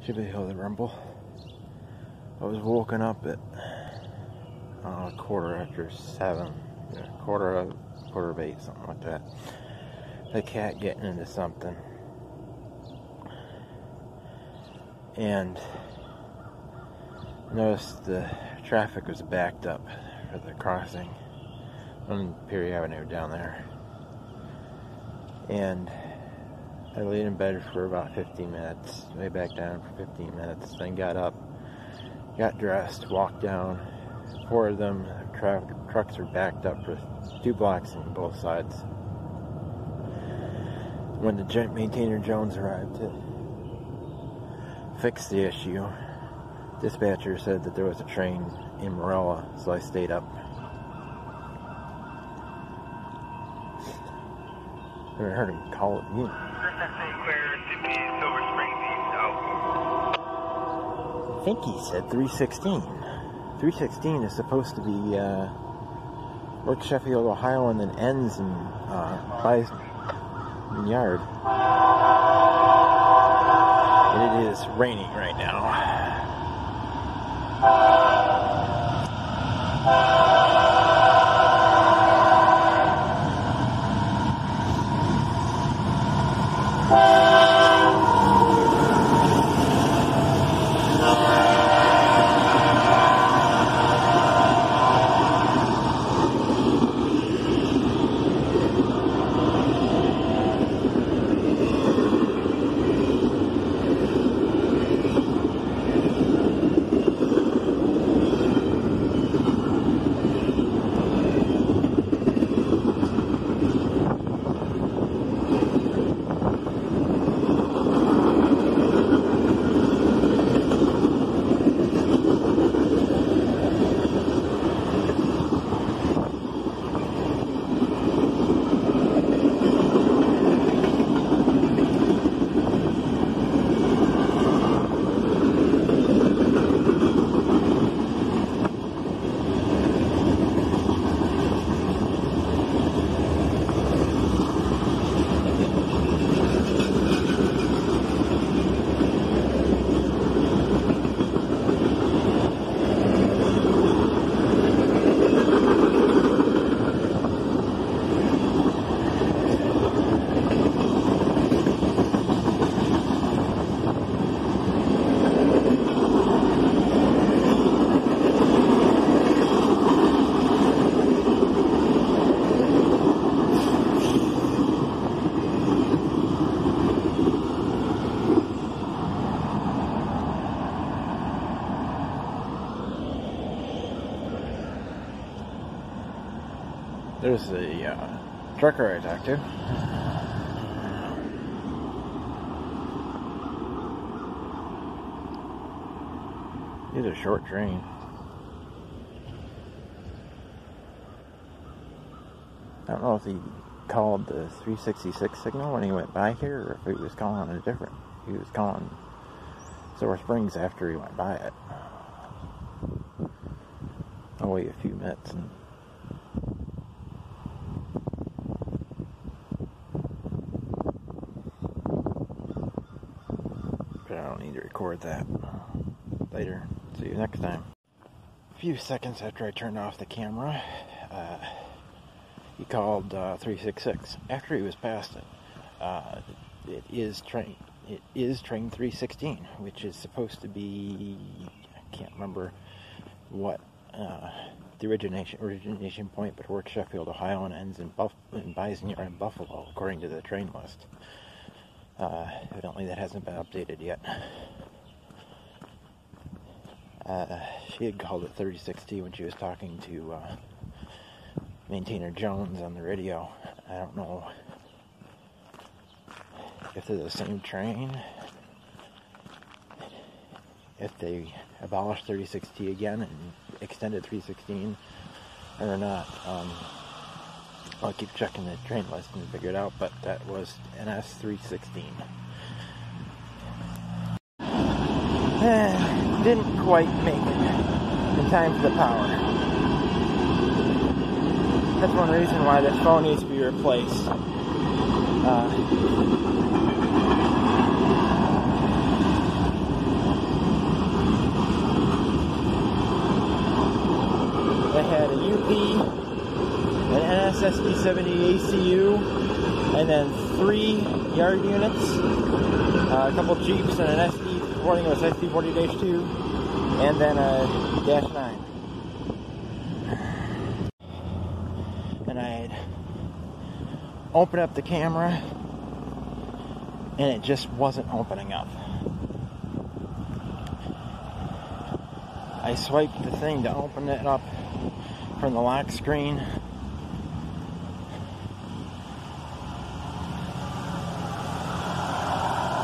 Should be able to rumble. I was woken up at a quarter after 7, quarter of 8, something like that. The cat getting into something, and noticed the traffic was backed up for the crossing on Perry Avenue down there, and I laid in bed for about 15 minutes, lay back down for 15 minutes, then got up, got dressed, walked down. 4 of them trucks were backed up for 2 blocks on both sides. When the maintainer Jones arrived to fix the issue, dispatcher said that there was a train in Morella, so I stayed up. I haven't heard him call it me. I think he said 316. 316 is supposed to be Work Sheffield, Ohio, and then ends in Bison Yard. And it is raining right now. There's the trucker I talked to. It's a short train. I don't know if he called the 366 signal when he went by here, or if he was calling a different. He was calling Silver Springs after he went by it. I'll wait a few minutes and need to record that later. See you next time. A few seconds after I turned off the camera, he called 366 after he was past it. It is train 316, which is supposed to be, I can't remember what the origination point, but works Sheffield, Ohio, and ends in Bison Yard-Buffalo, according to the train list. Evidently that hasn't been updated yet. She had called it 3060 when she was talking to maintainer Jones on the radio. I don't know if they're the same train, if they abolished 3060 again and extended 316 or not. I'll keep checking the train list and figure it out, but that was NS 316. Didn't quite make it in time for the power. That's one reason why this phone needs to be replaced. SD70 ACU, and then 3 yard units, a couple Jeeps, and an SD40, it was SD40-2, and then a Dash 9. And I had opened up the camera, and it just wasn't opening up. I swiped the thing to open it up from the lock screen.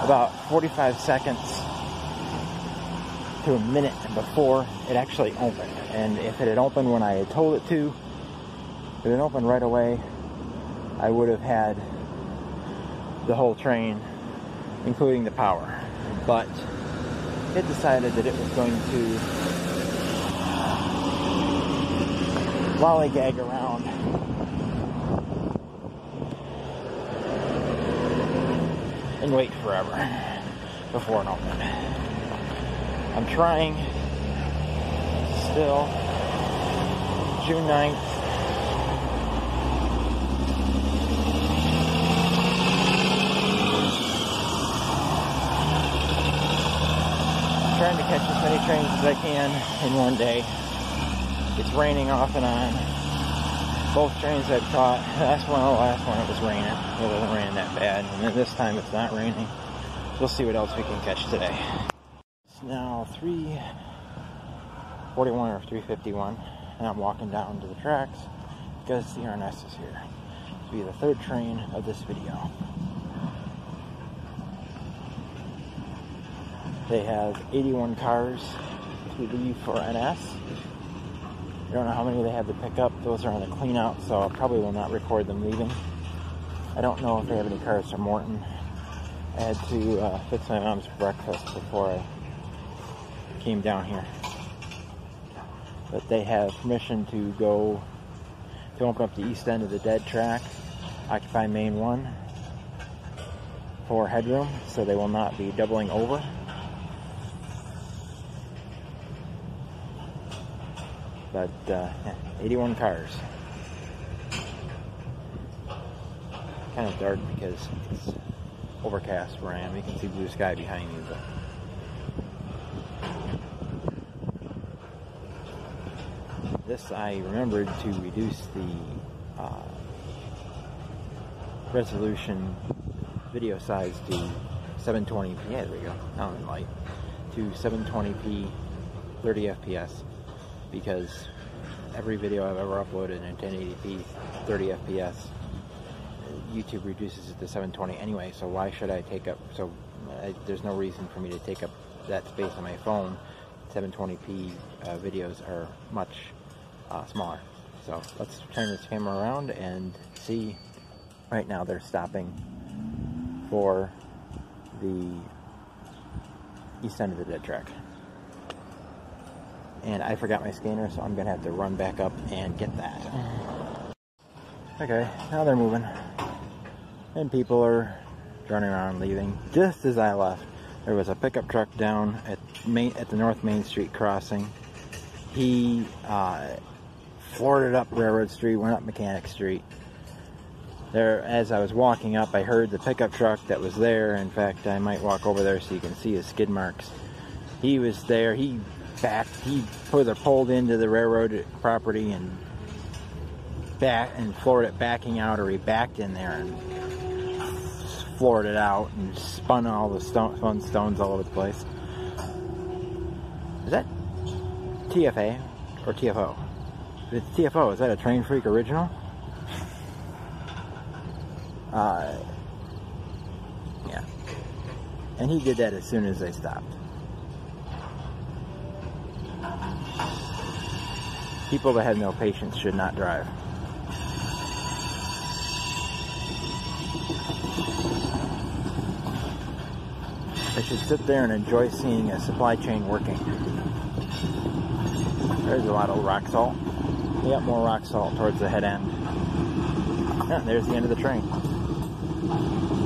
About 45 seconds to a minute before it actually opened. And if it had opened when I had told it to, if it had opened right away, I would have had the whole train, including the power. But it decided that it was going to lollygag around and wait forever before it opened. I'm trying still. June 9th. Trying to catch as many trains as I can in one day. It's raining off and on. Both trains I've caught, the last one it was raining. It wasn't raining that bad. And then this time it's not raining. We'll see what else we can catch today. It's now 3:41 or 3:51, and I'm walking down to the tracks because the RNS is here. This will be the third train of this video. They have 81 cars to leave for NS. I don't know how many they have to pick up. Those are on a clean out, so I probably will not record them leaving. I don't know if they have any cars from Morton. I had to fix my mom's breakfast before I came down here. But they have permission to go to open up the east end of the dead track, occupy main 1 for headroom, so they will not be doubling over. But 81 cars. Kind of dark because it's overcast where I am. You can see blue sky behind me, but this I remembered to reduce the resolution video size to 720p. Yeah, there we go. Now in light to 720p, 30 FPS. Because every video I've ever uploaded in 1080p, 30 FPS, YouTube reduces it to 720 anyway, so why should I take up, there's no reason for me to take up that space on my phone. 720p videos are much smaller. So let's turn this camera around and see. Right now they're stopping for the east end of the dead track. And I forgot my scanner, so I'm going to have to run back up and get that. Okay, now they're moving. And people are running around leaving. Just as I left, there was a pickup truck down at the North Main Street crossing. He floored it up Railroad Street, went up Mechanic Street. There, as I was walking up, I heard the pickup truck that was there. In fact, I might walk over there so you can see his skid marks. He was there. He further pulled into the railroad property and floored it backing out, or he backed in there and floored it out and spun all the stones all over the place. Is that TFA or TFO? If it's TFO, is that a Train Freak original? Yeah. And he did that as soon as they stopped. People that have no patience should not drive. They should sit there and enjoy seeing a supply chain working. There's a lot of rock salt. We got more rock salt towards the head end. Yeah, there's the end of the train.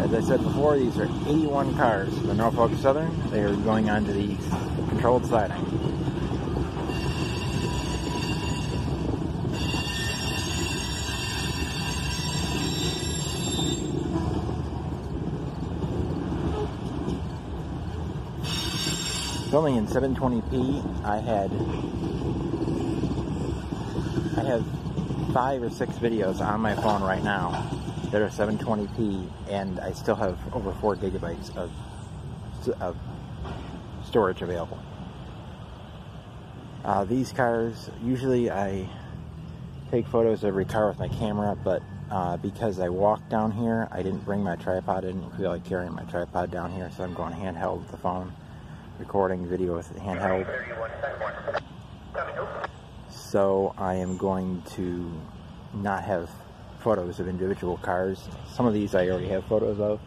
As I said before, these are 81 cars. The Norfolk Southern, they are going on to the controlled siding. filming in 720p. I have 5 or 6 videos on my phone right now that are 720p, and I still have over 4 gigabytes of storage available. These cars, usually I take photos of every car with my camera, but because I walked down here, I didn't bring my tripod. I didn't feel like carrying my tripod down here, so I'm going handheld with the phone, recording video with the handheld. So I am going to not have photos of individual cars. Some of these I already have photos of.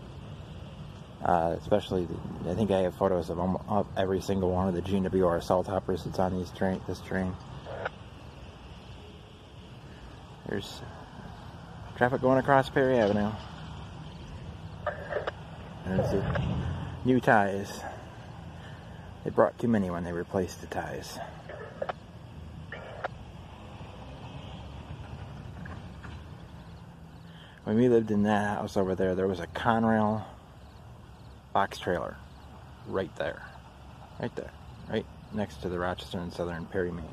Especially, I think I have photos of every single one of the GWR assault hoppers that's on this train. There's traffic going across Perry Avenue. And there's the new ties. They brought too many when they replaced the ties. When we lived in that house over there, there was a Conrail box trailer right there, right next to the Rochester and Southern Perry Main.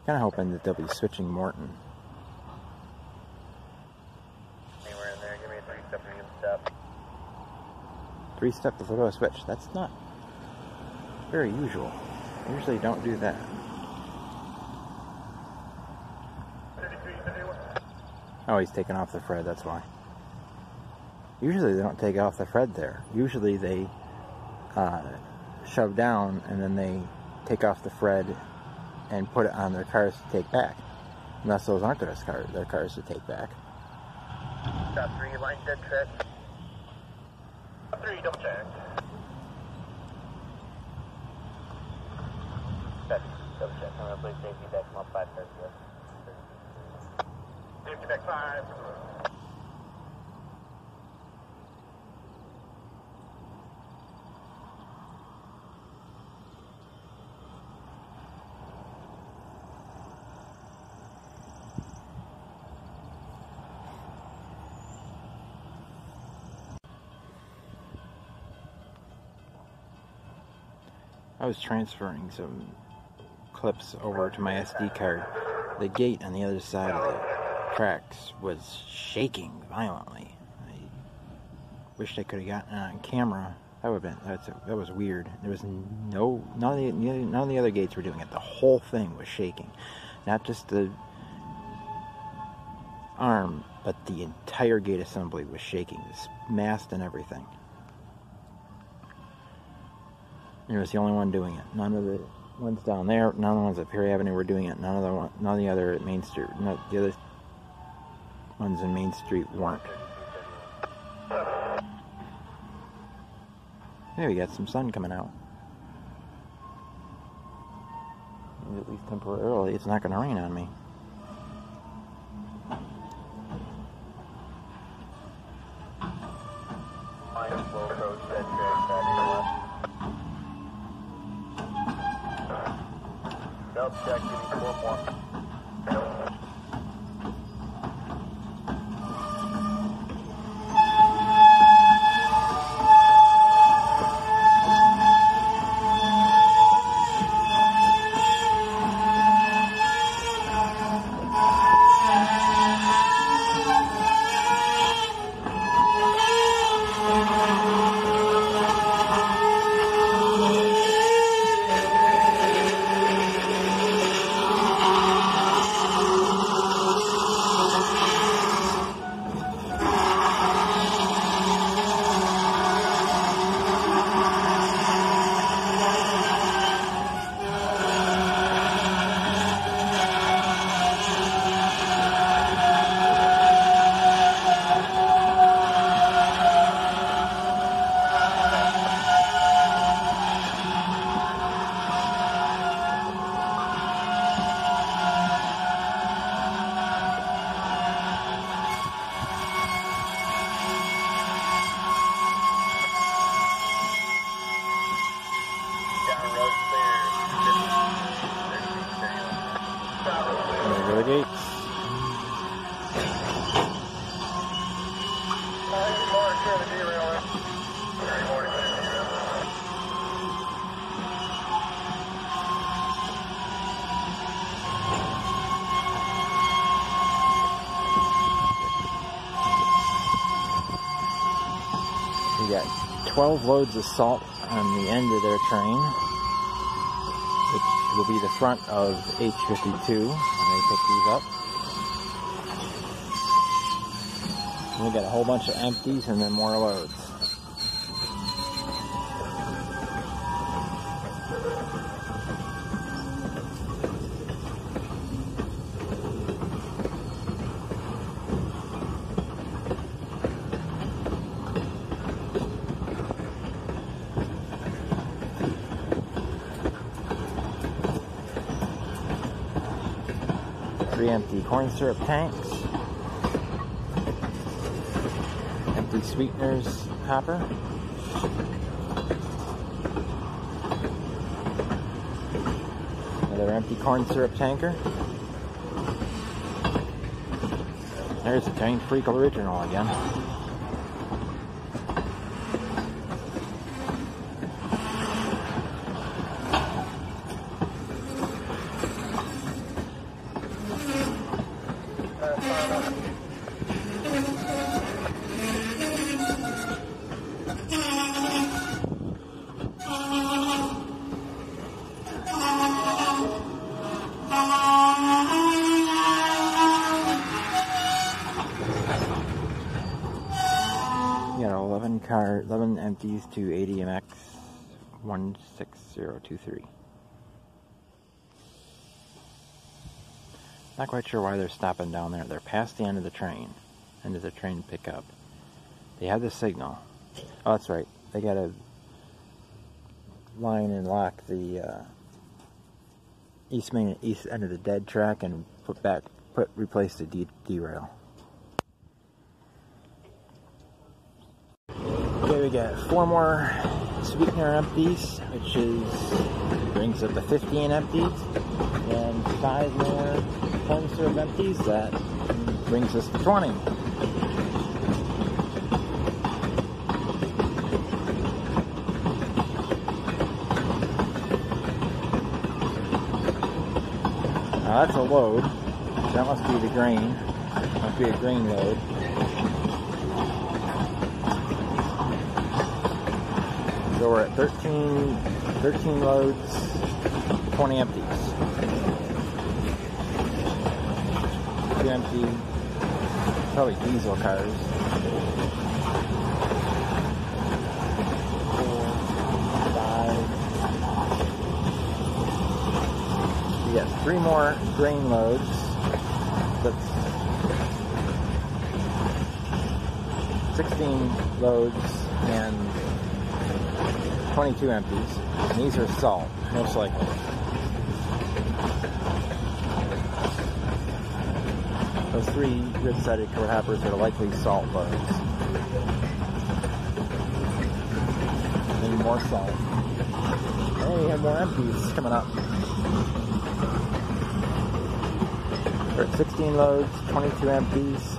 Kind of hoping that they'll be switching Morton. Anywhere in there, give me a 3-step and you can step. 3-step before a switch. That's not very usual. I usually don't do that. Oh, he's taking off the Fred, that's why. Usually they don't take off the Fred there. Usually they shove down and then they take off the Fred and put it on their cars to take back. Unless those aren't their cars to take back. Stop 3, line dead track. 3, double check. Double check. I'm going to play safety back, come up 5 cars. Safety back 5. I was transferring some clips over to my SD card. The gate on the other side of the tracks was shaking violently. I wished I could have gotten it on camera. That would have been, that was weird. There was none of the other gates were doing it. The whole thing was shaking. Not just the arm, but the entire gate assembly was shaking. This mast and everything. It was the only one doing it. None of the ones down there, none of the ones at Perry Avenue were doing it. None of the other at Main Street, the other ones in Main Street weren't. There, we got some sun coming out. Maybe at least temporarily, it's not going to rain on me. Check, give me 4 more. We got 12 loads of salt on the end of their train, which will be the front of H52 when they pick these up. And we got a whole bunch of empties and then more loads. Three empty corn syrup tanks, empty sweeteners hopper, another empty corn syrup tanker. There's the Train Freak original again. You got 11 empties to ADMX 16023. Not quite sure why they're stopping down there. They're past the end of the train pickup. They have the signal. Oh, that's right. They got to line and lock the east end of the dead track and replace the derail. Okay, we got 4 more sweetener empties, which brings up to 15 empties, and 5 more corn syrup empties. That brings us to 20. Now that's a load. That must be the grain. Must be a grain load. So we're at 13 loads, 20 empties. 2 empty, probably diesel cars. 4, 5. We got 3 more grain loads. That's 16 loads and 22 empties. And these are salt, most likely. Those 3 grid-sided coat hoppers are likely salt loads. Need more salt. And we have more empties coming up. We're at 16 loads, 22 empties.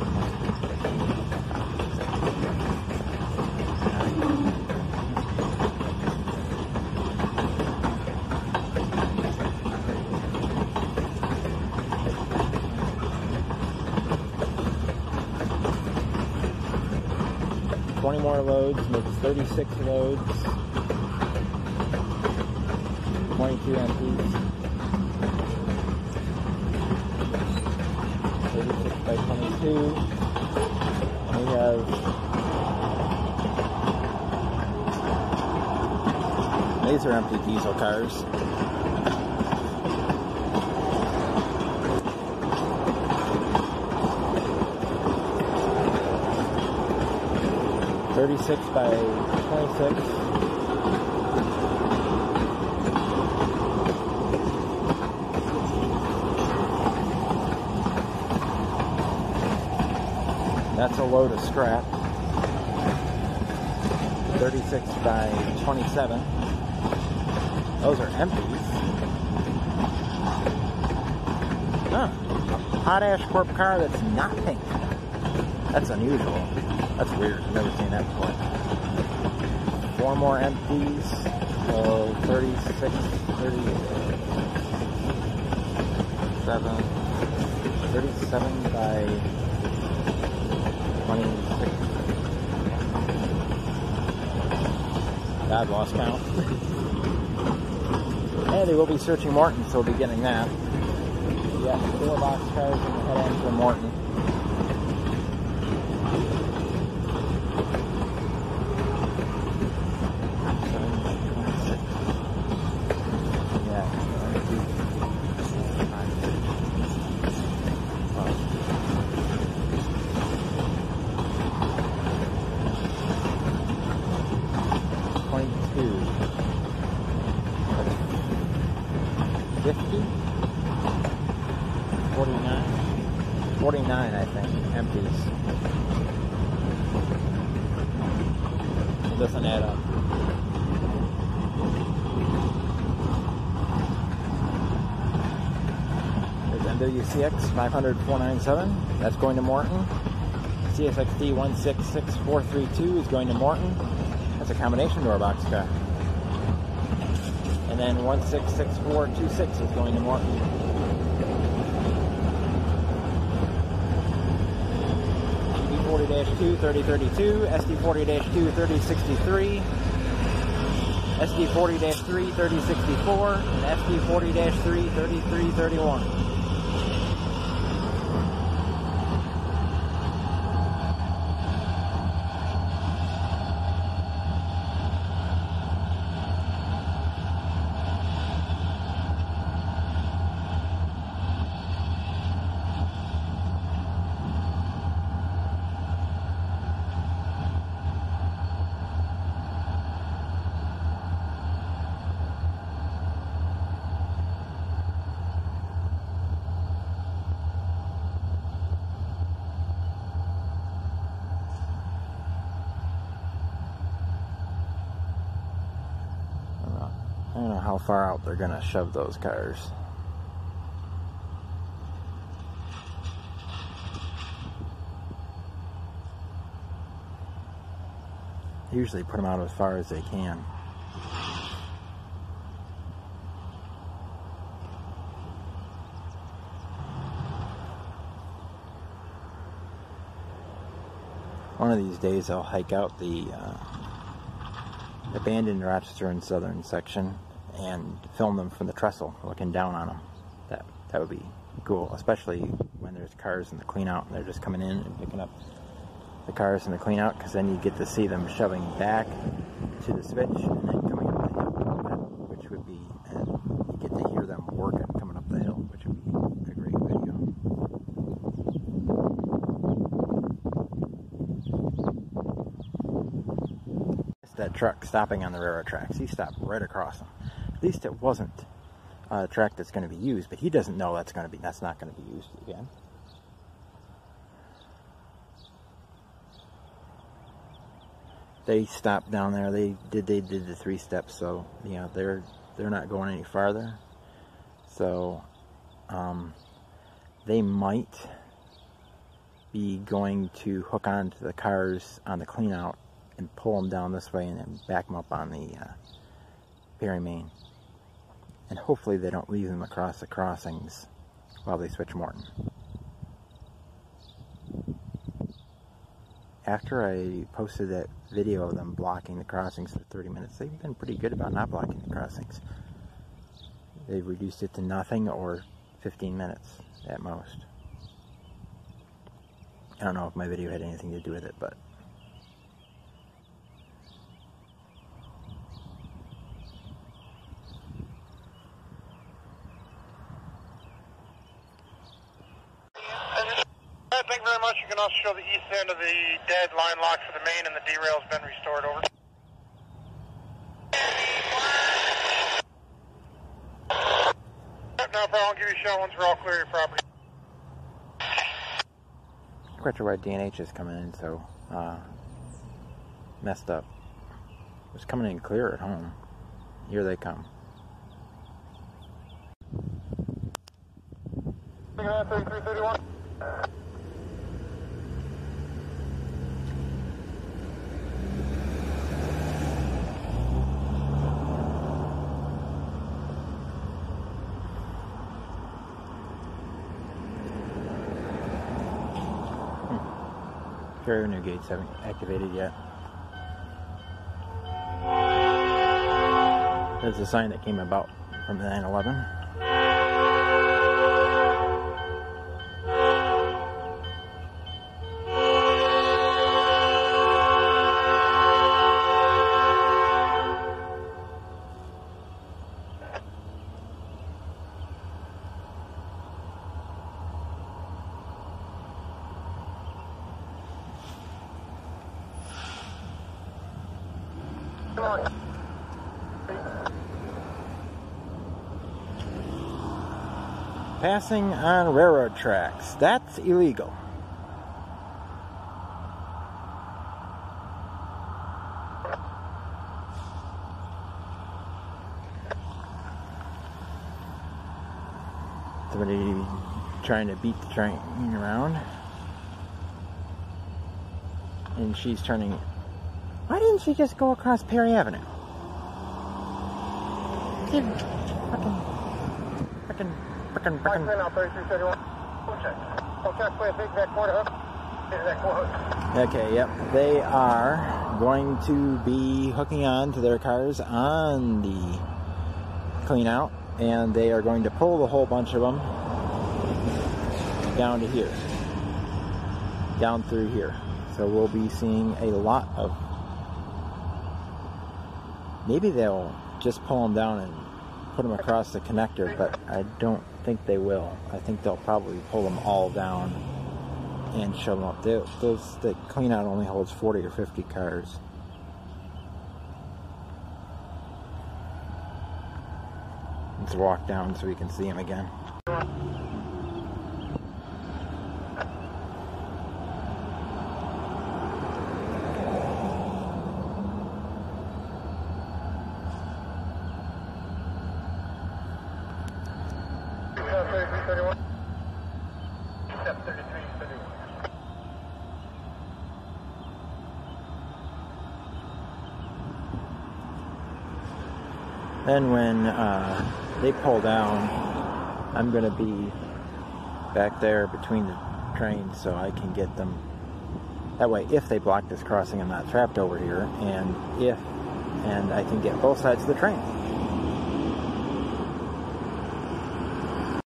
20 more loads makes 36 loads, 22 empties, 36 by 22, and we have these are empty diesel cars. $36 by 26. That's a load of scrap. 36 by 27. Those are empties. Huh. Potash Corp car that's not pink. That's unusual. That's weird. I've never seen that before. 4 more empties. So 36, 37 by 26. I've lost count. And they will be searching Morton, so we'll be getting that. Yeah, 4 boxcars in the head end for Morton. I think, empties. It doesn't add up. There's MWCX 500-497. That's going to Morton. CSXD 166432 is going to Morton. That's a combination door box car. And then 166426 is going to Morton. SD40-2 3032, SD40-2 3063, SD40-3 3064, and SD40-3 3331. I don't know how far out they're going to shove those cars. They usually put them out as far as they can. One of these days I'll hike out the abandoned Rochester and Southern section and film them from the trestle, looking down on them. That would be cool, especially when there's cars in the clean out and they're just coming in and picking up the cars in the clean out, because then you get to see them shoving back to the switch and then coming up the hill, which would be, and you get to hear them working coming up the hill, which would be a great video. That truck stopping on the railroad tracks. He stopped right across them. At least it wasn't a track that's going to be used, but he doesn't know that's not going to be used again. They stopped down there. They did the 3 steps, so you know they're not going any farther. So they might be going to hook onto the cars on the clean out and pull them down this way and then back them up on the Perry Main. And hopefully they don't leave them across the crossings while they switch Morton. After I posted that video of them blocking the crossings for 30 minutes, they've been pretty good about not blocking the crossings. They've reduced it to nothing or 15 minutes at most. I don't know if my video had anything to do with it, but thank you very much. You can also show the east end of the dead line lock for the main, and the derail's been restored. Over. No problem. I'll give you a shout once we're all clear your property. I'm quite sure why D&H is coming in so messed up. It was coming in clear at home. Here they come. 3331. Carrier new gates haven't activated yet. There's a sign that came about from the 9/11. Passing on railroad tracks. That's illegal. Somebody trying to beat the train around. And she's turning. Why didn't she just go across Perry Avenue? Frickin'. Okay, yep. They are going to be hooking on to their cars on the clean out, and they are going to pull the whole bunch of them down to here. Down through here. So we'll be seeing a lot of. Maybe they'll just pull them down and put them across the connector, but I don't think they will. I think they'll probably pull them all down and shove them up. The clean out only holds 40 or 50 cars. Let's walk down so we can see them again. Then when they pull down, I'm going to be back there between the trains so I can get them. That way, if they block this crossing, I'm not trapped over here, and I can get both sides of the train.